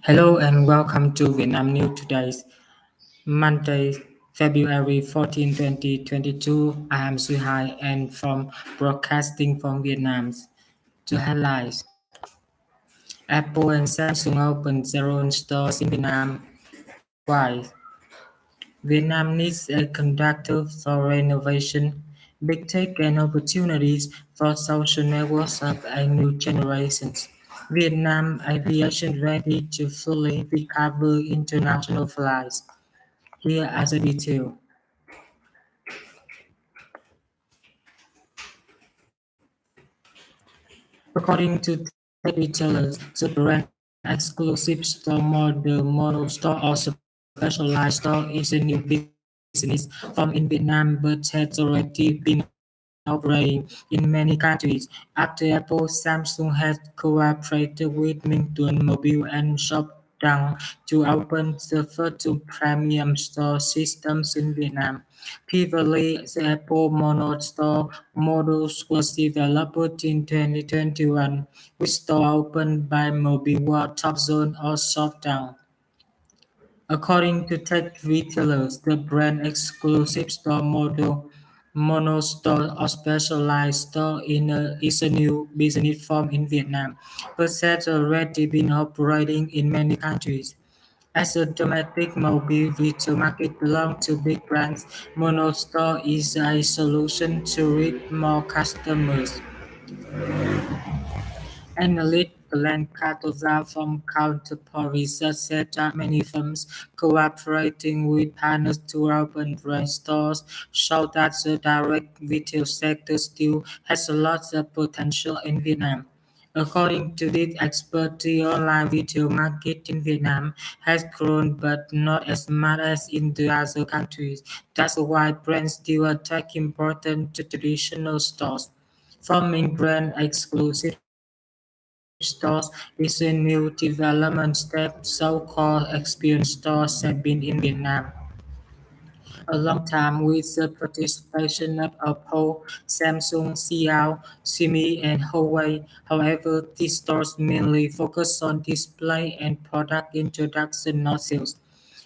Hello and welcome to Vietnam News Today's Monday, February 14, 2022. I am Suy Hai and from broadcasting from Vietnam. To highlights, Apple and Samsung opened their own stores in Vietnam. Why? Vietnam needs a conductor for renovation, big tech and opportunities for social networks of a new generation. Vietnam aviation ready to fully recover international flights. Here are the details. According to tech retailers, the brand exclusive store model, mono store or specialized store is a new business from in Vietnam but has already been operating in many countries. After Apple, Samsung has cooperated with Minh Mobile and Shopdang to open the first two premium store systems in Vietnam. Previously, the Apple Mono Store models was developed in 2021, with store opened by Mobile World, Topzone, or Shopdang. According to tech retailers, the brand exclusive store model, mono store or specialized store is a new business form in Vietnam, but has already been operating in many countries. As a domestic mobile retail market belongs to big brands, mono store is a solution to reach more customers. Analyst Glenn Cardoza from Counterpart Research said that many firms cooperating with partners to open brand stores show that the direct retail sector still has a lot of potential in Vietnam. According to this expert, the online retail market in Vietnam has grown but not as much as in the other countries. That's why brands still attack important traditional stores. Forming brand exclusive stores is a new development step. So-called experience stores have been in Vietnam a long time with the participation of Oppo, Samsung, Xiao, Xiaomi, and Huawei. However, these stores mainly focus on display and product introduction, not sales.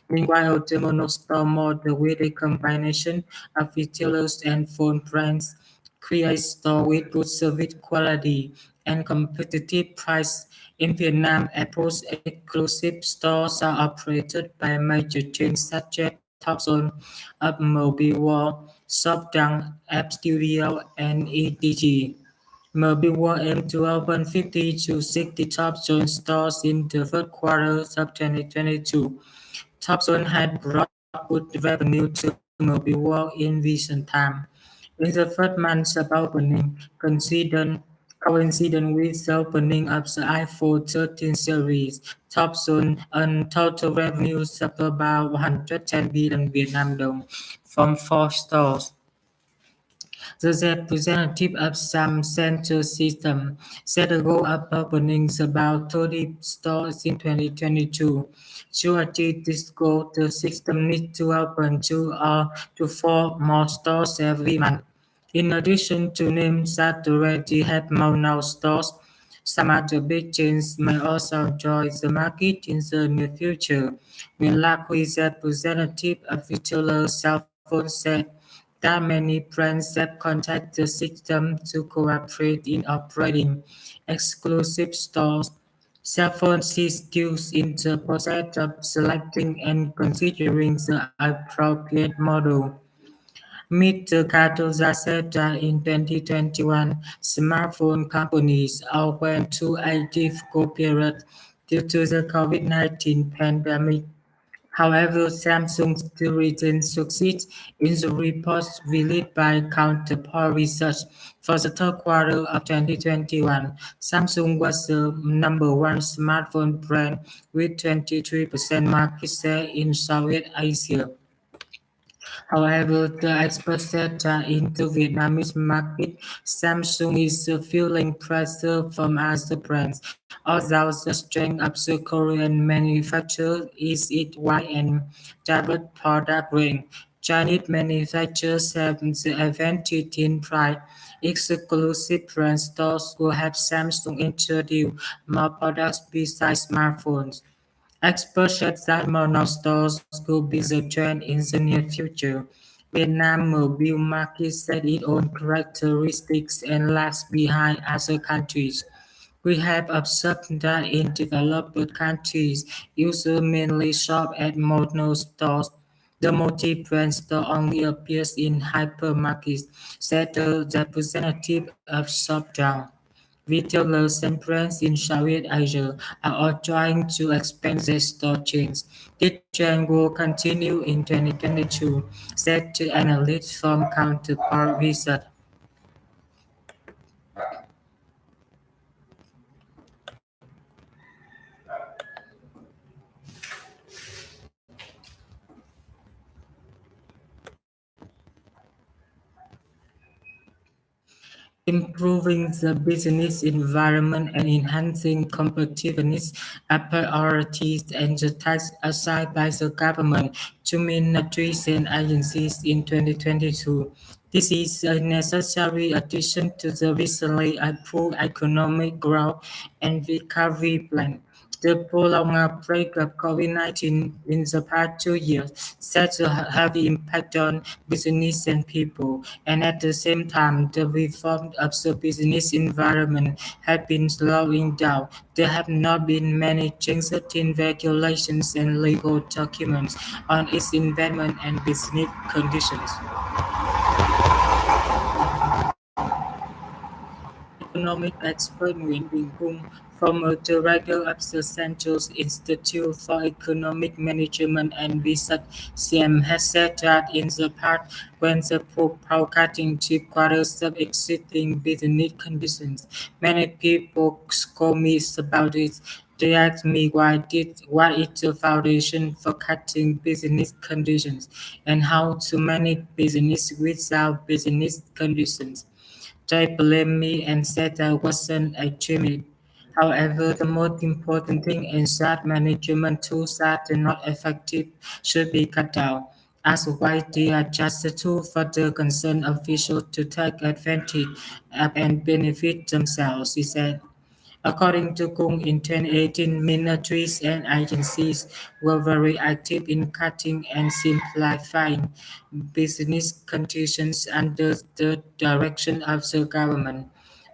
Meanwhile, the mono-store model with a combination of retailers and phone brands creates stores with good service quality and competitive price. In Vietnam, Apple's exclusive stores are operated by major chains such as Topzone, Up Mobile World, Shopdang, App Studio, and EDG. Mobile World aims to open 50 to 60 Topzone stores in the first quarter of 2022. Topzone had brought good revenue to Mobile World in recent times. In the first months of opening, coincident with the opening of the iPhone 13 series, Topzone earned total revenues of about 110 billion Vietnam dong from four stores. The representative of some center system set a goal of opening about 30 stores in 2022. To achieve this goal, the system needs to open two or to four more stores every month. In addition to names that already have mono stores, some other big chains may also join the market in the near future. When Luckily, representative of retailer cell phone said that many brands have contacted the system to cooperate in operating exclusive stores. Cell phone is still in the process of selecting and considering the appropriate model. Mr. Cardoza said that in 2021, smartphone companies all went through a difficult period due to the COVID-19 pandemic. However, Samsung still retains success in the reports released by Counterpart Research. For the third quarter of 2021, Samsung was the number one smartphone brand with 23% market share in Southeast Asia. However, the expert said that in the Vietnamese market, Samsung is feeling pressure from other brands, although the strength of the Korean manufacturer is its wide and diverse product range. Chinese manufacturers have the advantage in price. Exclusive brand stores will help Samsung introduce more products besides smartphones. Experts said that mono stores could be the trend in the near future. Vietnam mobile market set its own characteristics and lags behind other countries. We have observed that in developed countries, users mainly shop at mono stores. The multi-brand store only appears in hypermarkets, said the representative of Shopdown. Retailers and brands in Southeast Asia are all trying to expand their store chains. This trend will continue in 2022, said the analyst from Counterpart Research. Improving the business environment and enhancing competitiveness are priorities and the tasks assigned by the government to ministries and agencies in 2022. This is a necessary addition to the recently approved Economic Growth and Recovery Plan. The prolonged outbreak of COVID-19 in the past 2 years set a heavy impact on business and people, and at the same time, the reform of the business environment has been slowing down. There have not been many changes in regulations and legal documents on its investment and business conditions. Economic expert Nguyễn Đình Cung, former director of the Central Institute for Economic Management and Research (CIEM), has said that in the past, when the forecasting cheap quarters of existing business conditions, many people scold me about it. They ask me what is the foundation for cutting business conditions and how to manage business without business conditions. They blamed me and said I wasn't a genius. However, the most important thing is that management tools that are not effective should be cut down. As why they are just a tool for the concerned officials to take advantage of and benefit themselves, he said. According to Kung, in 2018, ministries and agencies were very active in cutting and simplifying business conditions under the direction of the government.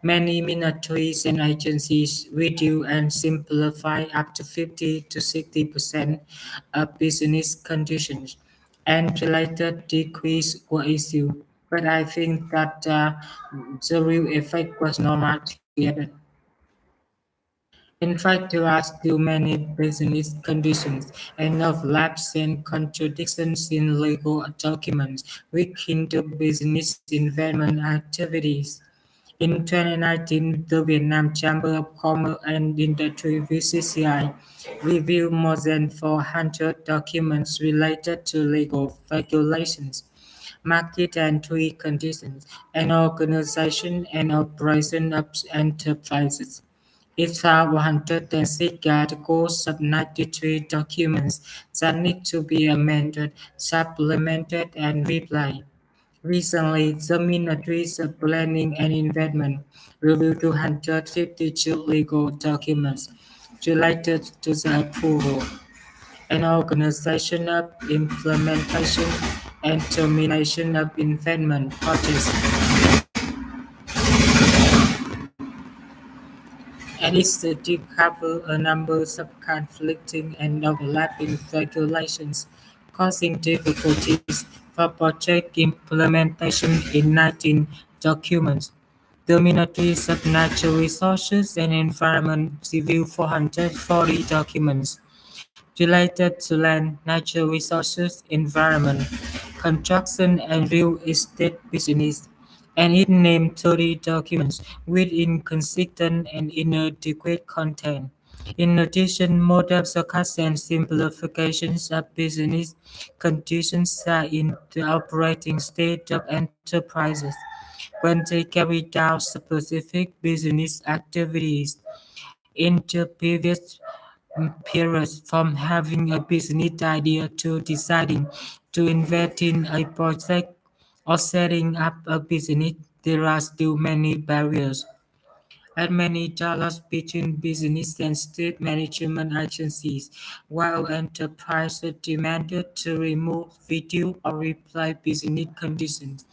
Many ministries and agencies reduce and simplify up to 50 to 60% of business conditions, and related decrees were issued. But I think that the real effect was not much yet. In fact, there are still many business conditions, enough lapses and contradictions in legal documents, which hinder business investment activities. In 2019, the Vietnam Chamber of Commerce and Industry (VCCI) reviewed more than 400 documents related to legal regulations, market entry conditions, and organization and operation of enterprises. It found 106 articles of 93 documents that need to be amended, supplemented, and replied. Recently, the Ministries of Planning and Investment reviewed 252 legal documents related to the approval and organization of implementation and termination of investment projects. And its study cover a number of conflicting and overlapping regulations, causing difficulties for project implementation in 19 documents. The Ministries of Natural Resources and Environment reviewed 440 documents related to land, natural resources, environment, construction, and real estate business, and it named 30 documents with inconsistent and inadequate content. In addition, more the and simplifications of business conditions are in the operating state of enterprises when they carry out specific business activities. In the previous periods, from having a business idea to deciding to invest in a project or setting up a business, there are still many barriers. and many dialogues between business and state management agencies, while enterprises demanded to remove, video, or reply business conditions.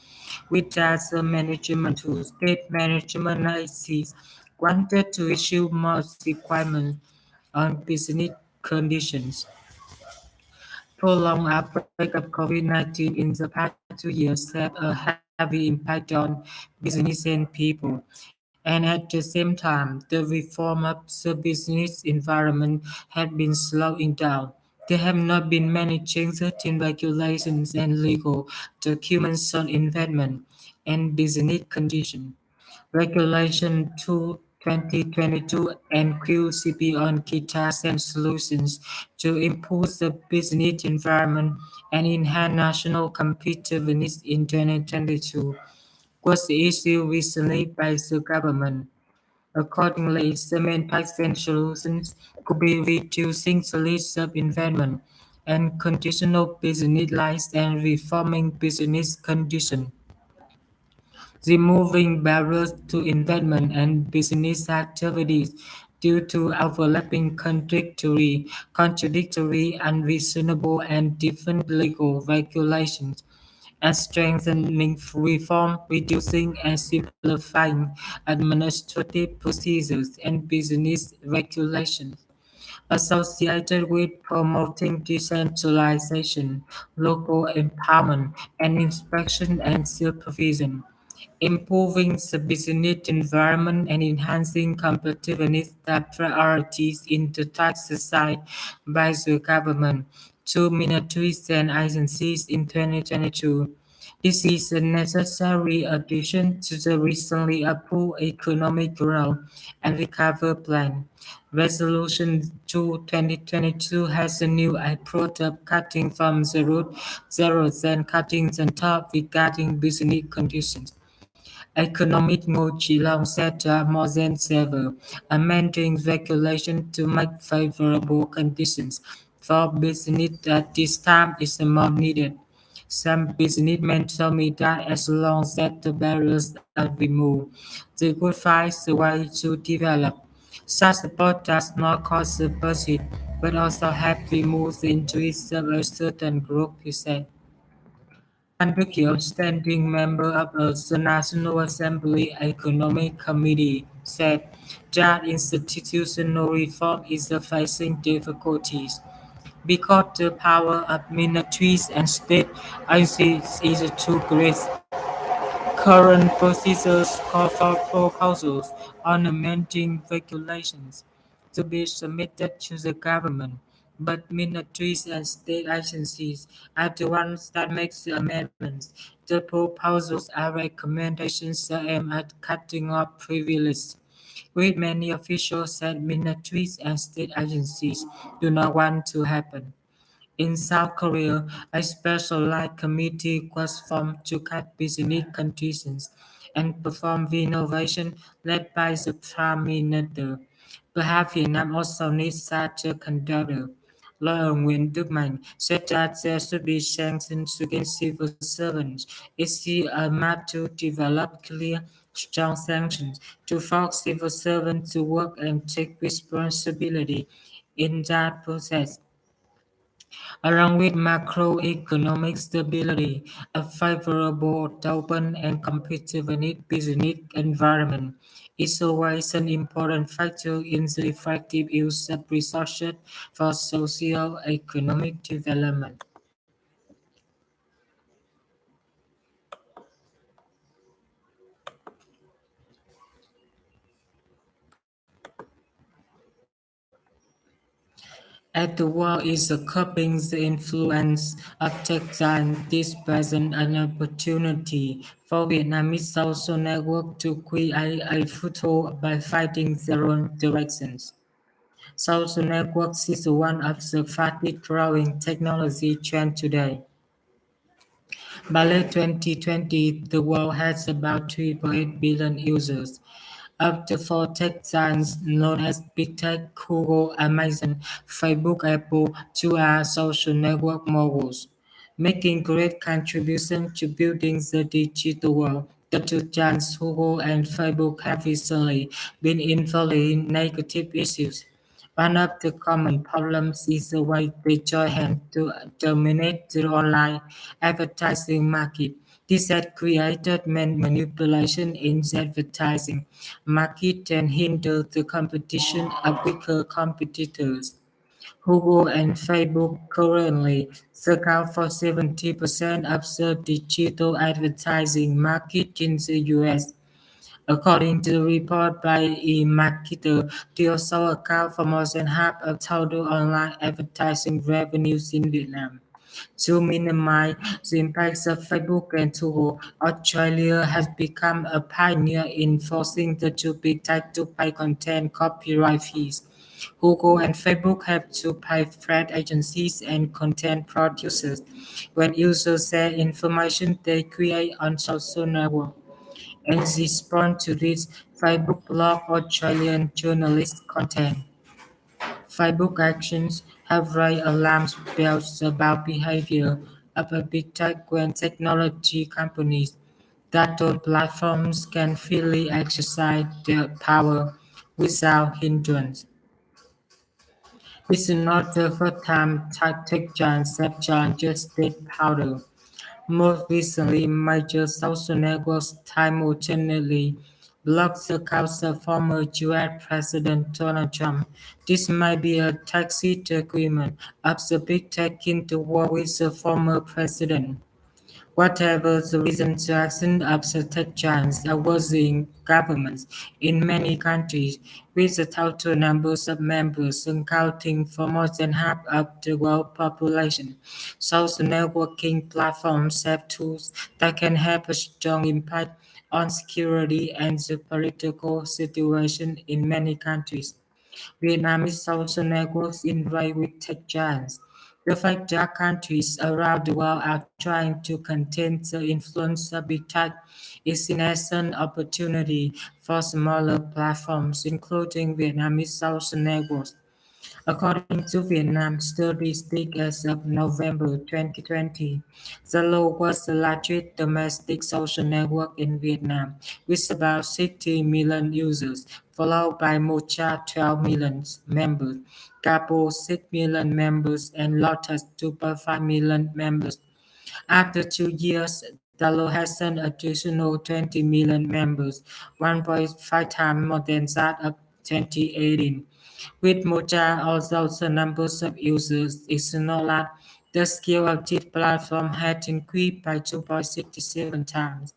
With data management tools, state management agencies wanted to issue more requirements on business conditions. Prolonged outbreak of COVID-19 in the past 2 years had a heavy impact on business and people, and at the same time, the reform of the business environment had been slowing down. There have not been many changes in regulations and legal documents on investment and business conditions. Regulation 2 2022 and QCP on guitars and solutions to improve the business environment and enhance national competitiveness in 2022 was issued recently by the government. Accordingly, cement tax and solutions could be reducing the list of investment and conditional business license and reforming business conditions. Removing barriers to investment and business activities due to overlapping contradictory, unreasonable, and different legal regulations, and strengthening reform, reducing and simplifying administrative procedures and business regulations associated with promoting decentralization, local empowerment, and inspection and supervision, improving the business environment and enhancing competitiveness are priorities in the tax assigned by the government to ministries and agencies in 2022. This is a necessary addition to the recently approved Economic Growth and Recovery Plan. Resolution 2 2022 has a new approach of cutting from the root zeros and cutting the top regarding business conditions. Economic Ngô Chí Long said more than ever, amending regulation to make favorable conditions for business at this time is more needed. Some businessmen told me that as long as the barriers are removed, they would find a way to develop. Such support does not cost the budget, but also help remove the interests of a certain group, he said. Phan Đức Hiếu, standing member of the National Assembly Economic Committee, said that institutional reform is facing difficulties because the power of ministries and state agencies is too great. Current procedures call for proposals on amending regulations to be submitted to the government, but ministries and state agencies are the ones that make the amendments. The proposals are recommendations aimed at cutting off privileges, which many officials at ministries and state agencies do not want to happen. In South Korea, a specialized committee was formed to cut business conditions and perform renovation led by the Prime Minister. Perhaps Vietnam also needs such a conductor. Lawyer Nguyễn Đức Mạnh said that there should be sanctions against civil servants. Is he a map to develop clear, strong sanctions to force civil servants to work and take responsibility in that process? Along with macroeconomic stability, a favorable, open, and competitive business environment is always an important factor in the effective use of resources for socio-economic development. At the war is curbing the influence of textile. This presents an opportunity for Vietnamese social network to create a foothold by fighting their own directions. Social networks is one of the fastest growing technology trends today. By late 2020, the world has about 3.8 billion users. Of the four tech giants known as Big Tech, Google, Amazon, Facebook, Apple, two are social network moguls, making great contribution to building the digital world. The two giants, Google and Facebook, have recently been involved in negative issues. One of the common problems is the way they join hands to dominate the online advertising market. This has created manipulation in the advertising market and hindered the competition of weaker competitors. Google and Facebook currently account for 70% of the digital advertising market in the US. According to a report by eMarketer, they also account for more than half of total online advertising revenues in Vietnam. To minimize the impacts of Facebook and Google, Australia has become a pioneer in forcing the two big tech to pay content copyright fees. Google and Facebook have to pay ad agencies and content producers when users share information they create on social networks. In response to this, Facebook blocked Australian journalists' content. Facebook actions have raised alarm bells about behavior of a big tech and technology companies that those platforms can freely exercise their power without hindrance. This is not the first time tech giants have challenges state power. Most recently, major social networks simultaneously blocked the accounts of former US President Donald Trump. This might be a tacit agreement of the big tech into war with the former president. Whatever the reason, the action of the tech giants are worsening governments in many countries, with the total numbers of members accounting for more than half of the world population. Social networking platforms have tools that can have a strong impact on security and the political situation in many countries. Vietnamese social networks integrate with tech giants. The fact that countries around the world are trying to contain the influence of big tech is seen as an opportunity for smaller platforms, including Vietnamese social networks. According to Vietnam statistics as of November 2020, Zalo was the largest domestic social network in Vietnam, with about 60 million users, followed by Mocha 12 million members, Gapo 6 million members, and Lotus 2.5 million members. After 2 years, Zalo has an additional 20 million members, 1.5 times more than that of 2018. With Mocha, although the numbers of users is not large, the scale of this platform had increased by 2.67 times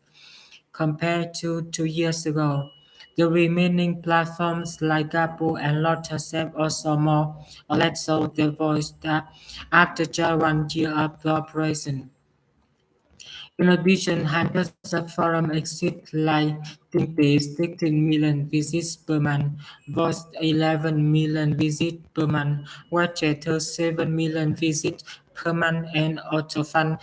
compared to 2 years ago. The remaining platforms like Gapo and Lotus have also more or less sold their voice that after just 1 year of operation. In addition, hundreds of forums exist like ThinkBase 16 million visits per month, Voice 11 million visits per month, WeChat 7 million visits per month, and AutoFun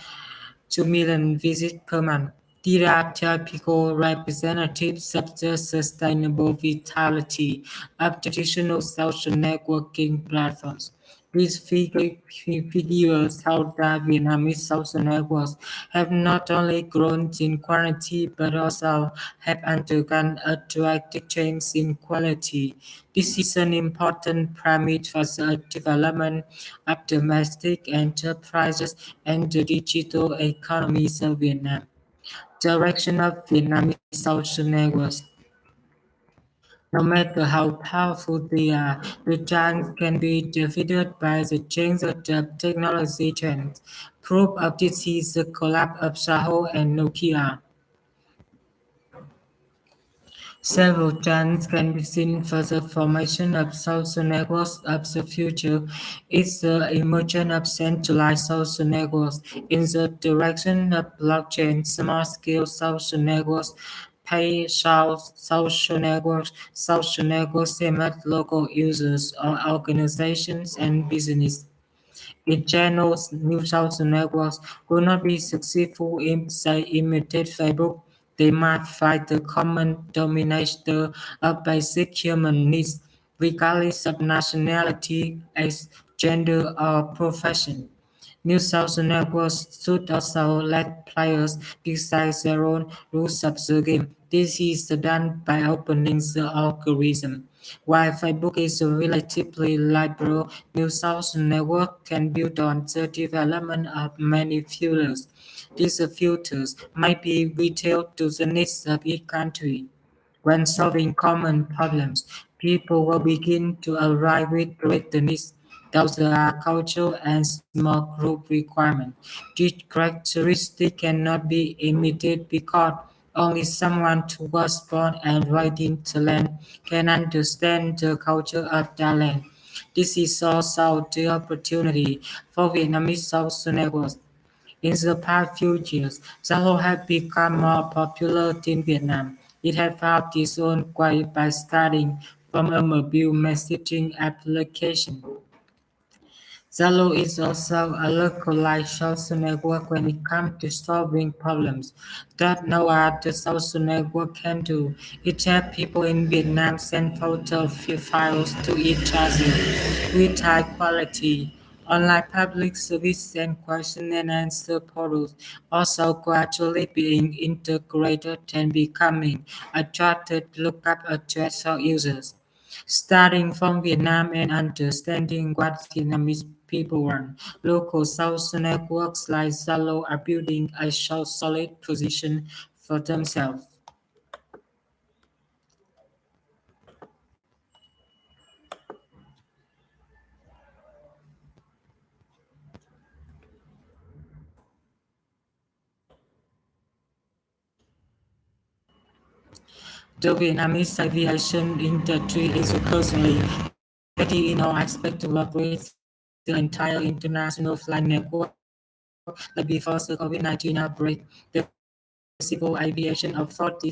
2 million visits per month. These are typical representatives of the sustainable vitality of traditional social networking platforms. These figures show that Vietnamese social networks have not only grown in quantity but also have undergone a dramatic change in quality. This is an important premise for the development of domestic enterprises and the digital economies of Vietnam. Direction of Vietnamese social networks. No matter how powerful they are, the giants can be defeated by the change of the technology trends. Proof of this is the collapse of Yahoo and Nokia. Several giants can be seen for the formation of social networks of the future. It's the emergence of centralized social networks in the direction of blockchain, small-scale social networks, social networks aimed at local users or organizations and business. In general, new social networks will not be successful if they imitate Facebook. They might fight the common denominator of basic human needs, regardless of nationality, age, gender, or profession. New social networks should also let players decide their own rules of the game. This is done by opening the algorithm. While Facebook is a relatively liberal, new social network can build on the development of many filters. These filters might be detailed to the needs of each country. When solving common problems, people will begin to arrive with greater needs. Those are cultural and small group requirements. These characteristics cannot be imitated because only someone who was born and raised in the land can understand the culture of that land. This is also the opportunity for Vietnamese social networks. In the past few years, Zalo has become more popular in Vietnam. It has found its own way by starting from a mobile messaging application. Zalo is also a localized social network when it comes to solving problems that no other social network can do. It helps people in Vietnam send photo files to each other with high quality. Online public service and question and answer portals also gradually being integrated and becoming a trusted lookup address for users. Starting from Vietnam and understanding what Vietnamese people want, local social networks like Zalo are building a solid position for themselves. The Vietnamese aviation industry is currently ready in all aspects to operate the entire international flight network like before the COVID-19 outbreak. The Civil Aviation Authority